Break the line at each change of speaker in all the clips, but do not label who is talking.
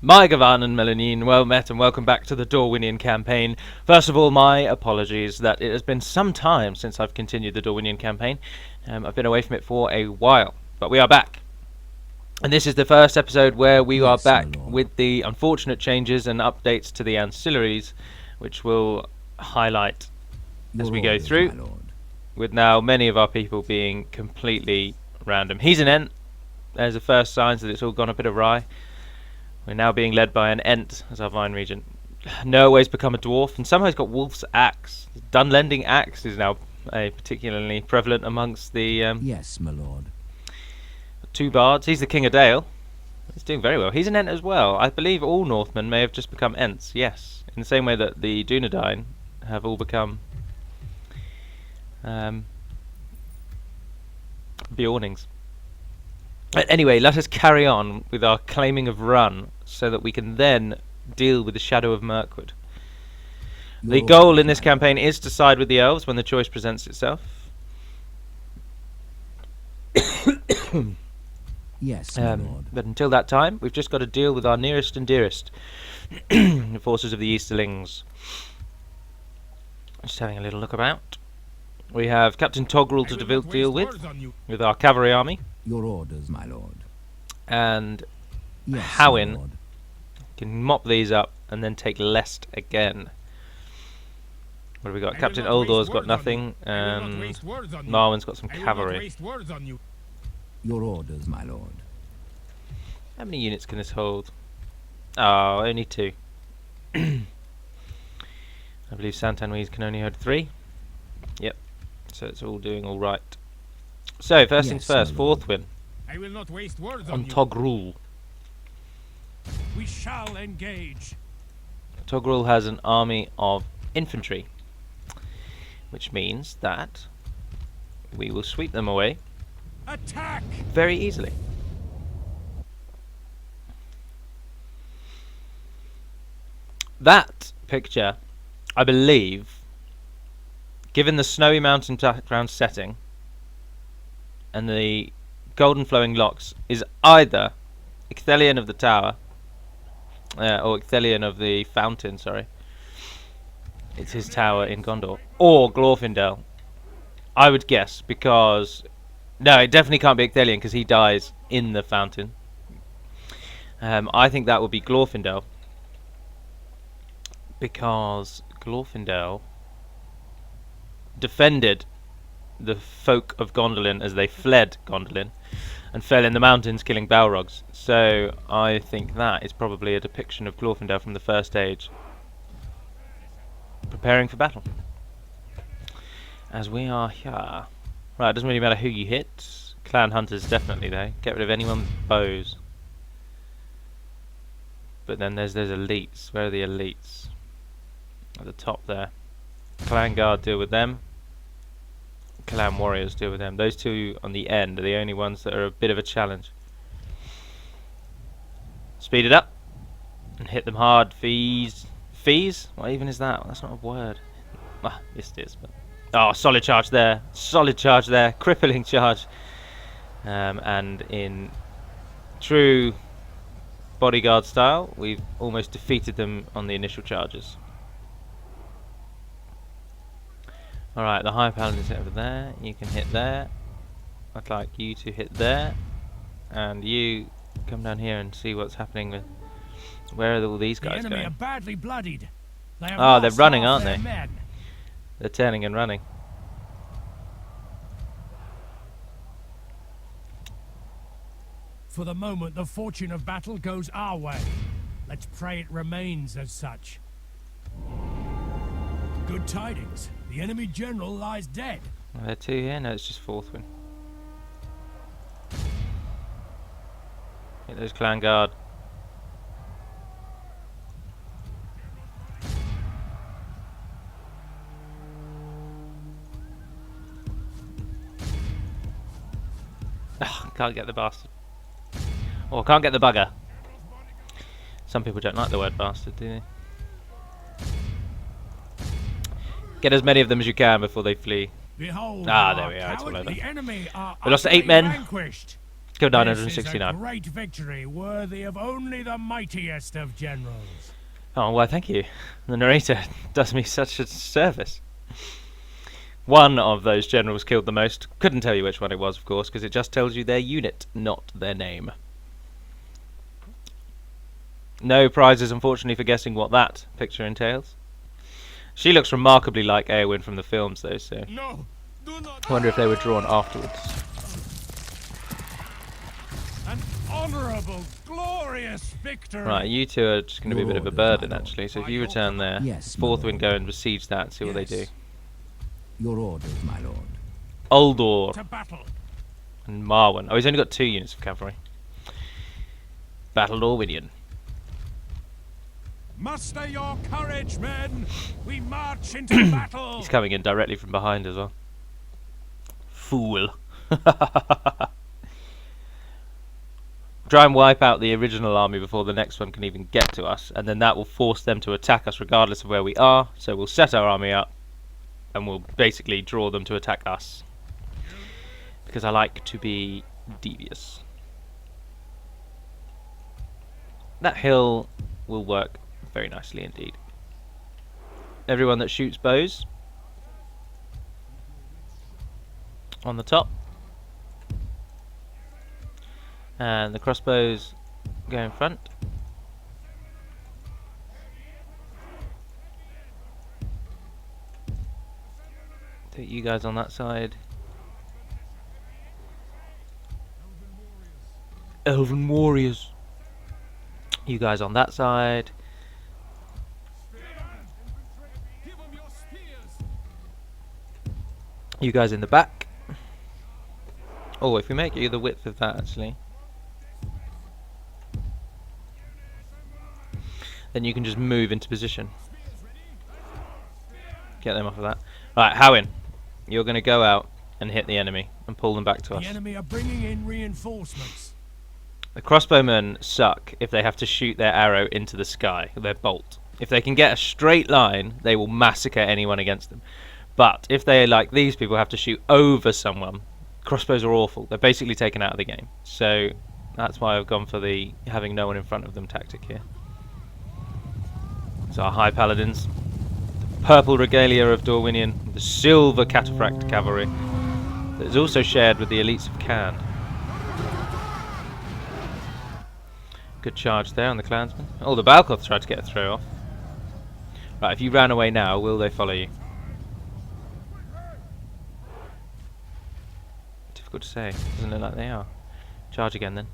My Gavan and Melanin, well met and welcome back to the Dorwinion campaign. First of all, my apologies that it has been some time since I've continued the Dorwinion campaign. I've been away from it for a while, but we are back. And this is the first episode where we are back with the unfortunate changes and updates to the ancillaries, which we'll highlight as we go through, with now many of our people being completely random. He's an Ent. There's the first signs that it's all gone a bit awry. We're now being led by an Ent as our Vine Regent. Noah's become a dwarf, and somehow he's got Wolf's Axe. Dunlending Axe is now particularly prevalent amongst the...
yes, my lord.
Two bards. He's the King of Dale. He's doing very well. He's an Ent as well. I believe all Northmen may have just become Ents, yes. In the same way that the Dunedain have all become... Bjornings. Anyway, let us carry on with our claiming of Rhûn, so that we can then deal with the Shadow of Mirkwood. The goal in this campaign is to side with the elves when the choice presents itself.
Yes, my lord.
But until that time, we've just got to deal with our nearest and dearest, the forces of the Easterlings. Just having a little look about. We have Captain Togrul to deal with our cavalry army.
Your orders, my lord.
And
Yes,
Howin can mop these up and then take Lest again. What have we got? Captain Oldor's got nothing, and Marwin's got some cavalry.
Your orders, my lord.
How many units can this hold? Oh, only 2. I believe Santanwese can only hold 3. Yep. So it's all doing all right. So first things first, fourth win.
I will not waste words
on
you.
Togrul.
We shall engage.
Togrul has an army of infantry, which means that we will sweep them away.
Attack!
Very easily. That picture, I believe, given the snowy mountain background setting and the golden flowing locks, is either Icthelion of the Tower, or Icthelion of the Fountain, sorry. It's his tower in Gondor. Or Glorfindel, I would guess, because... No, it definitely can't be Icthelion, because he dies in the fountain. I think that would be Glorfindel, because Glorfindel defended the folk of Gondolin as they fled Gondolin and fell in the mountains killing Balrogs. So I think that is probably a depiction of Glorfindel from the First Age preparing for battle. As we are here. Right, it doesn't really matter who you hit. Clan Hunters definitely though. Get rid of anyone with bows. But then there's elites. Where are the elites? At the top there. Clan Guard deal with them. Clan Warriors deal with them. Those two on the end are the only ones that are a bit of a challenge. Speed it up and hit them hard. Fees? What even is that? That's not a word. Ah, yes it is. But oh, solid charge there. Solid charge there. Crippling charge. And in true bodyguard style, we've almost defeated them on the initial charges. Alright, the High Paladin's over there. You can hit there. I'd like you to hit there. And you come down here and see what's happening with... Where are all these guys
the enemy
going?
are badly bloodied.
Oh, they're running, aren't they?
Men.
They're turning and running.
For the moment, the fortune of battle goes our way. Let's pray it remains as such. Good tidings. The enemy general lies dead.
Are there 2 here? No, it's just fourth win. Hit those Clan Guard. Can't get the bastard. Or can't get the bugger. Some people don't like the word bastard, do they? Get as many of them as you can before they flee.
Behold,
there we are, it's all over.
The enemy are
We lost 8 men.
vanquished.
Kill
This is a
969.
great victory, worthy of only the mightiest of generals.
Oh, well, thank you. The narrator does me such a service. One of those generals killed the most. Couldn't tell you which one it was, of course, because it just tells you their unit, not their name. No prizes, unfortunately, for guessing what that picture entails. She looks remarkably like Eowyn from the films, though, so
No, do not.
I wonder if they were drawn afterwards.
An honourable, glorious victory.
Right, you two are just going to be a bit of a burden, actually, so if you return there,
Yes, my
Fourth
lord.
Wind go and besiege that and see what they do.
Yes.
Your orders, my lord.
Uldor
To battle.
and Marwen. Oh, he's only got 2 units of cavalry. Battle Dorwinion.
Muster your courage, men. We march into battle.
He's coming in directly from behind as well. Fool. Try and wipe out the original army before the next one can even get to us, and then that will force them to attack us regardless of where we are. So we'll set our army up, and we'll basically draw them to attack us. Because I like to be devious. That hill will work very nicely indeed. Everyone that shoots bows on the top, and the crossbows go in front. Take you guys on that side. Elven warriors. You guys on that side. You guys in the back. Oh, if we make you the width of that, actually, then you can just move into position. Get them off of that. Right, Howin, you're going to go out and hit the enemy and pull them back to us.
The enemy are bringing in reinforcements.
The crossbowmen suck if they have to shoot their arrow into the sky, their bolt. If they can get a straight line, they will massacre anyone against them. But if they, like these people, have to shoot over someone, crossbows are awful. They're basically taken out of the game. So that's why I've gone for the having no one in front of them tactic here. So our high paladins, the purple regalia of Dorwinion, the silver cataphract cavalry that is also shared with the elites of Cannes. Good charge there on the clansmen. Oh, the Balcoth tried to get a throw off. Right, if you ran away now, will they follow you? Difficult to say. Doesn't look like they are. Charge again then.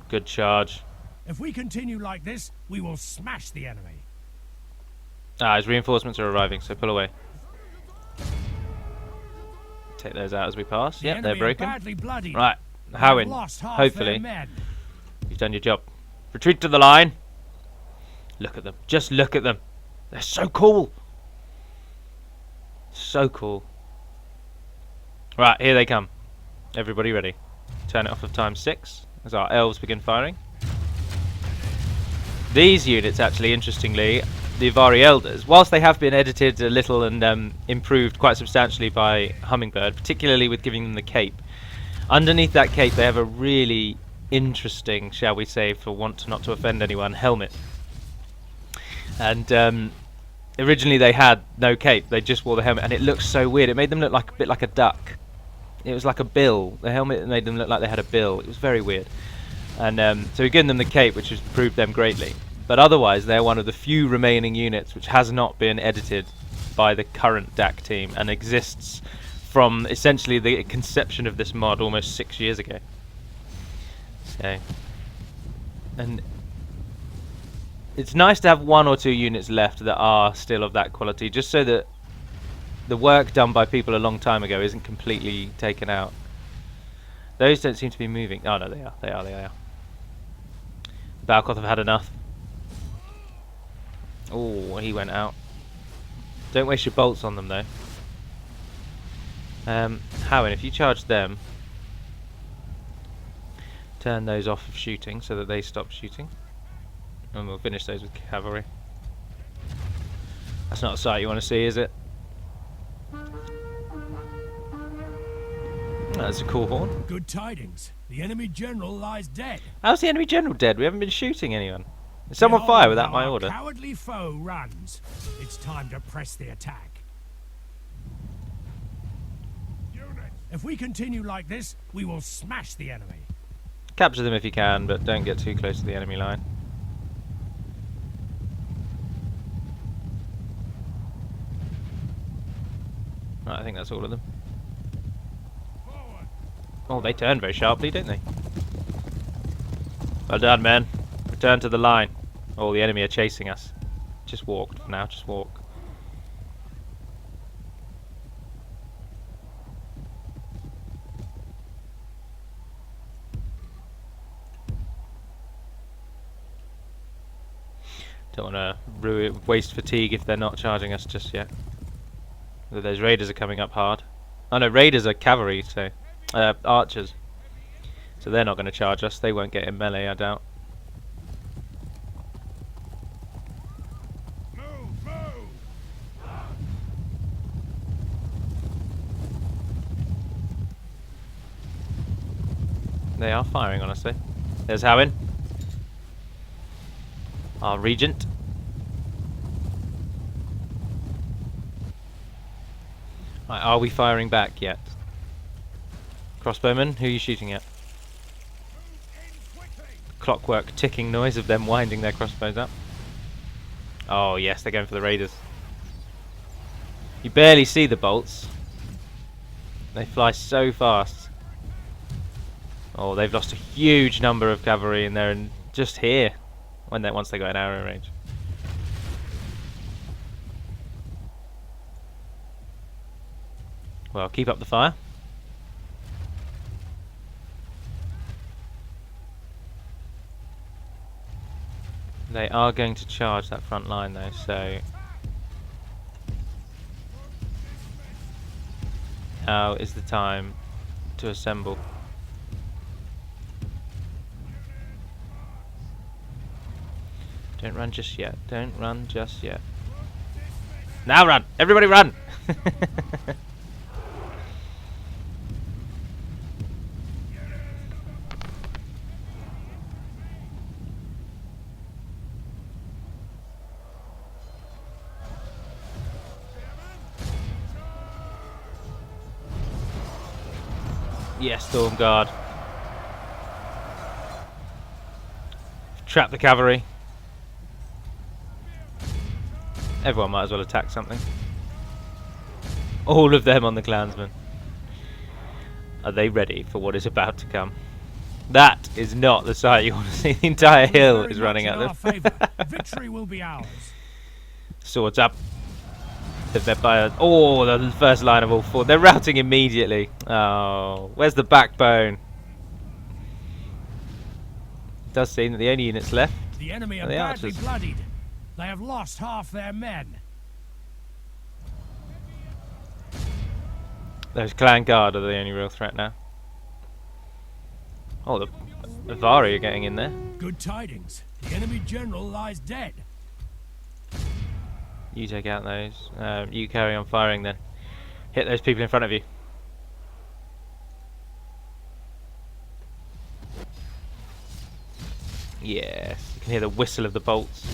Good charge.
If we continue like this, we will smash the enemy.
Ah, his reinforcements are arriving, so pull away. Take those out as we pass.
The
Yep, they're
enemy are
broken.
badly bloodied.
Right,
They have
Howin,
lost half
hopefully
their men.
you've done your job. Retreat to the line. Look at them. Just look at them. They're so cool. So cool. Right, here they come. Everybody ready. Turn it off of ×6 as our elves begin firing. These units, actually, interestingly, the Avari Elders, whilst they have been edited a little and improved quite substantially by Hummingbird, particularly with giving them the cape, underneath that cape they have a really interesting, shall we say, for want not to offend anyone, helmet. And originally they had no cape, they just wore the helmet, and it looks so weird. It made them look like a bit like a duck. It was like a bill. The helmet made them look like they had a bill. It was very weird. And so we've given them the cape, which has improved them greatly. But otherwise, they're one of the few remaining units which has not been edited by the current DAC team and exists from essentially the conception of this mod almost 6 years ago. So, and it's nice to have 1 or 2 units left that are still of that quality, just so that the work done by people a long time ago isn't completely taken out. Those don't seem to be moving. Oh no, they are. They are. Balcoth have had enough. Oh, he went out. Don't waste your bolts on them though. Howin, if you charge them, turn those off of shooting so that they stop shooting, and we'll finish those with cavalry. That's not a sight you want to see, is it? That's a cool horn.
Good tidings. The enemy general lies dead.
How's the enemy general dead? We haven't been shooting anyone. Is someone
Behold
fire without
how
my
our
order?
Cowardly foe runs. It's time to press the attack. If we continue like this, we will smash the enemy.
Capture them if you can, but don't get too close to the enemy line. Right, I think that's all of them. Oh, they turn very sharply, didn't they? Well done, men. Return to the line. Oh, the enemy are chasing us. Just walk for now, just walk. Don't want to waste fatigue if they're not charging us just yet. Those raiders are coming up hard. Oh no, raiders are cavalry, so archers. So they're not going to charge us. They won't get in melee, I doubt.
Move, move.
They are firing on us, though. There's Howin, our regent. Right, are we firing back yet? Crossbowmen, who are you shooting at? Clockwork ticking noise of them winding their crossbows up. Oh yes, they're going for the raiders. You barely see the bolts. They fly so fast. Oh, they've lost a huge number of cavalry and they're just here once they got an arrow range. Well, keep up the fire. They are going to charge that front line though, so now is the time to assemble. Don't run just yet. Don't run just yet. Now run! Everybody run! Yes, Thorn Guard. Trap the cavalry. Everyone might as well attack something. All of them on the clansmen. Are they ready for what is about to come? That is not the sight you want to see. The entire hill is running at them.
Victory will be ours.
Swords up. Oh, the first line of all four. They're routing immediately. Oh, where's the backbone? It does seem that the only units left
The enemy are
the
badly
archers.
bloodied. They have lost half their men.
Those clan guard are the only real threat now. Oh, the Avari are getting in there.
Good tidings. The enemy general lies dead.
You take out those. You carry on firing then. Hit those people in front of you. Yes, you can hear the whistle of the bolts.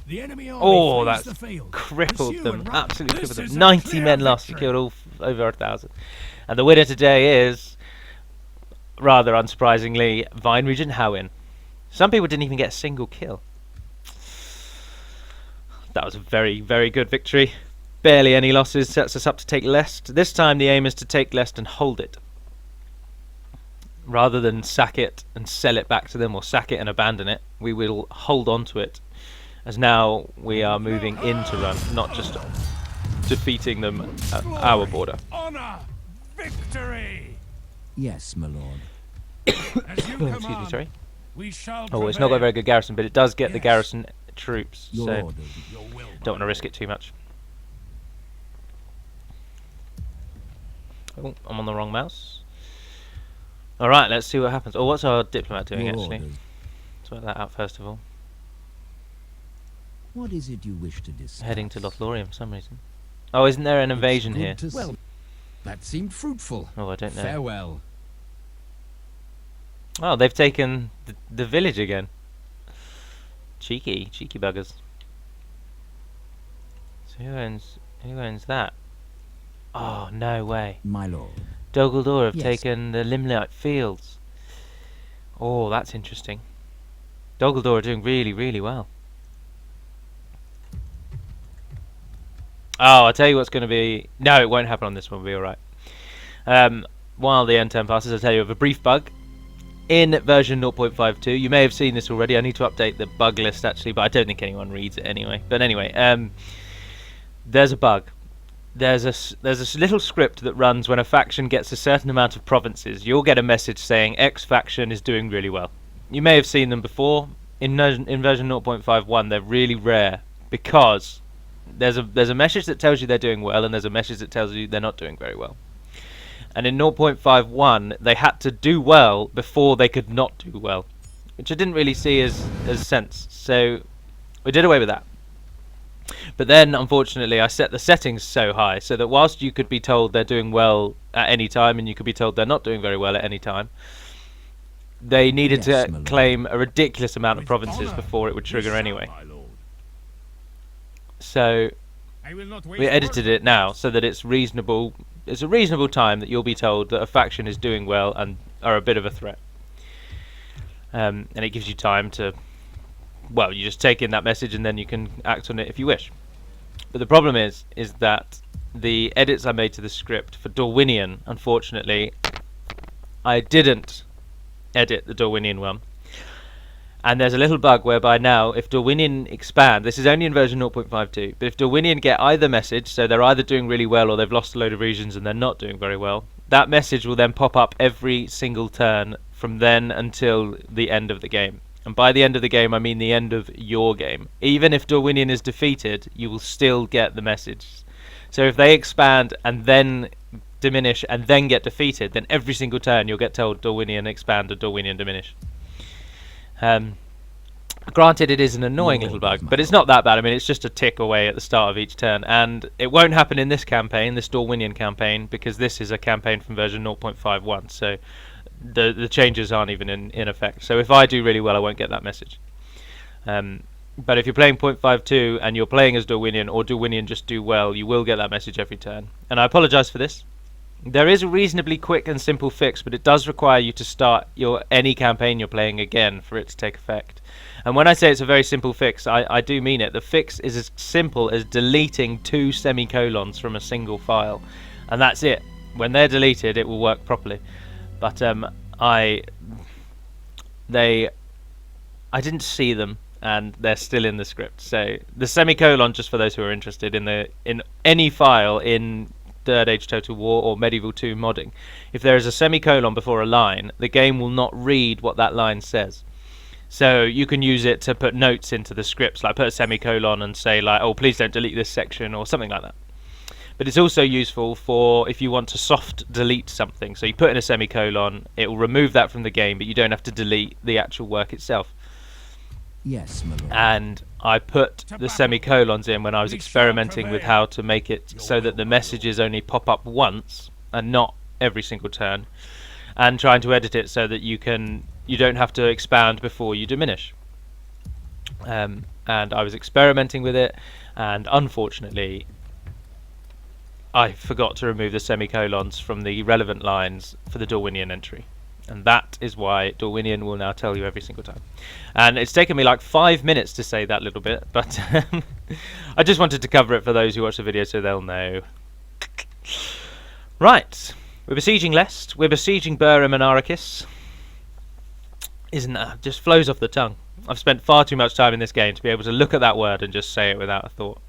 The enemy army
Oh,
flees
that's
the field.
crippled
Pursue
them.
and run.
Absolutely
This
crippled
is
them.
a
90
clear
men lost. We
victory.
killed over 1,000. And the winner today is, rather unsurprisingly, Vine Regent Howin. Some people didn't even get a single kill. That was a very, very good victory. Barely any losses. Sets us up to take Lest. This time the aim is to take Lest and hold it, rather than sack it and sell it back to them, or sack it and abandon it. We will hold on to it, as now we are moving into Rhûn, not just defeating them at our border.
Honor, victory.
Yes, my lord.
As you
Excuse me,
command,
sorry.
we shall
Oh, it's not got a very
prevail.
good garrison, but it does get the
Yes.
garrison troops,
Your
so
orders.
Your will,
don't want to risk it too much. Oh, I'm on the wrong mouse. Alright, let's see what happens. Oh, what's our diplomat doing,
Your
actually?
orders.
Let's work that out first of all.
What is it you wish to discuss?
Heading to Lothlorien for some reason. Oh, isn't there an invasion here?
Well, that seemed fruitful.
Oh, I don't know.
Farewell.
Oh, they've taken the village again. Cheeky buggers. So who owns that? Oh, no way.
My lord.
Dol Guldur have
Yes.
taken the Limelight Fields. Oh, that's interesting. Dol Guldur are doing really, really well. Oh, I'll tell you what's going to be... No, it won't happen on this one. We'll be alright. While the end turn passes, I'll tell you of a brief bug. In version 0.52, you may have seen this already. I need to update the bug list, actually, but I don't think anyone reads it anyway. But anyway, there's a bug. There's a little script that runs when a faction gets a certain amount of provinces. You'll get a message saying X faction is doing really well. You may have seen them before. In version 0.51, they're really rare because there's a message that tells you they're doing well, and there's a message that tells you they're not doing very well. And in 0.51, they had to do well before they could not do well, which I didn't really see as sense. So we did away with that. But then, unfortunately, I set the settings so high so that whilst you could be told they're doing well at any time and you could be told they're not doing very well at any time, they needed to claim a ridiculous amount of provinces before it would trigger anyway. So we edited it now so that it's reasonable. It's a reasonable time that you'll be told that a faction is doing well and are a bit of a threat. And it gives you time to... Well, you just take in that message and then you can act on it if you wish. But the problem is that the edits I made to the script for Dorwinion, unfortunately, I didn't edit the Dorwinion one. And there's a little bug whereby now, if Dorwinion expand, this is only in version 0.52, but if Dorwinion get either message, so they're either doing really well or they've lost a load of regions and they're not doing very well, that message will then pop up every single turn from then until the end of the game. And by the end of the game, I mean the end of your game. Even if Dorwinion is defeated, you will still get the message. So if they expand and then diminish and then get defeated, then every single turn you'll get told Dorwinion expand or Dorwinion diminish. Granted, it is an annoying little bug, but it's not that bad. I mean, it's just a tick away at the start of each turn, and it won't happen in this campaign, this Dorwinion campaign, because this is a campaign from version 0.51, so the changes aren't even in effect. So if I do really well, I won't get that message. But if you're playing 0.52 and you're playing as Dorwinion, or Dorwinion just do well, you will get that message every turn. And I apologise for this. There is a reasonably quick and simple fix, but it does require you to start any campaign you're playing again for it to take effect. And when I say it's a very simple fix, I do mean it. The fix is as simple as deleting 2 semicolons from a single file, and that's it. When they're deleted, it will work properly. But I didn't see them, and they're still in the script. So the semicolon, just for those who are interested, in any file in Third Age Total War or Medieval 2 modding, if there is a semicolon before a line, the game will not read what that line says. So you can use it to put notes into the scripts, like put a semicolon and say like, oh, please don't delete this section or something like that. But it's also useful for if you want to soft delete something. So you put in a semicolon, it will remove that from the game, but you don't have to delete the actual work itself.
Yes, my lord.
And I put the semicolons in when I was experimenting with how to make it so that the messages only pop up once and not every single turn, and trying to edit it so that you don't have to expand before you diminish. And I was experimenting with it, and unfortunately I forgot to remove the semicolons from the relevant lines for the Dorwinion entry. And that is why Dorwinion will now tell you every single time. And it's taken me like 5 minutes to say that little bit, but I just wanted to cover it for those who watch the video so they'll know. Right, we're besieging Lest, we're besieging Burh Ermanarikis. Isn't that, just flows off the tongue. I've spent far too much time in this game to be able to look at that word and just say it without a thought.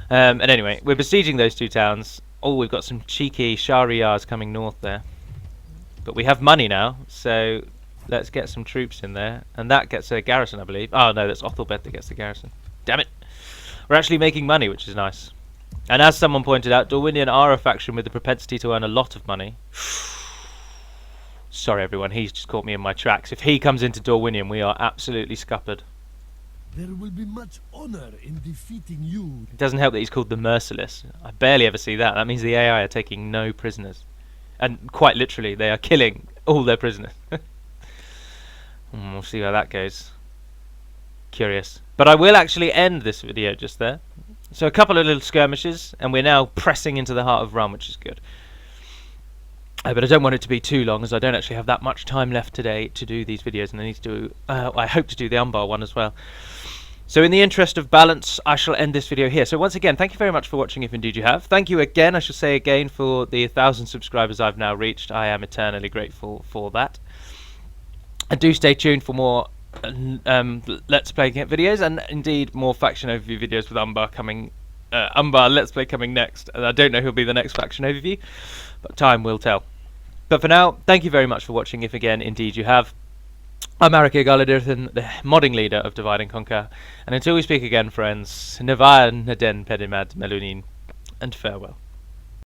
And anyway, we're besieging those 2 towns. Oh, we've got some cheeky Shahryars coming north there. But we have money now, so let's get some troops in there. And that gets a garrison, I believe. Oh no, that's Othelbeth that gets the garrison. Damn it! We're actually making money, which is nice. And as someone pointed out, Dorwinion are a faction with the propensity to earn a lot of money. Sorry everyone, he's just caught me in my tracks. If he comes into Dorwinion, we are absolutely scuppered.
There will be much honor in defeating you.
It doesn't help that he's called the Merciless. I barely ever see that. That means the AI are taking no prisoners. And quite literally, they are killing all their prisoners. We'll see how that goes. Curious. But I will actually end this video just there. So a couple of little skirmishes, and we're now pressing into the heart of Rhûn, which is good. But I don't want it to be too long, as I don't actually have that much time left today to do these videos, and I need to do, I hope to do the Umbar one as well. So in the interest of balance, I shall end this video here. So once again, thank you very much for watching, if indeed you have. Thank you again, I shall say again, for the 1,000 subscribers I've now reached. I am eternally grateful for that. And do stay tuned for more Let's Play videos, and indeed more faction overview videos with Umbar coming. Umbar Let's Play coming next. And I don't know who'll be the next faction overview, but time will tell. But for now, thank you very much for watching, if again indeed you have. I'm Arike Galadirthan, the modding leader of Divide and Conquer, and until we speak again, friends, Nevair Naden Pedimad Melunin, and farewell.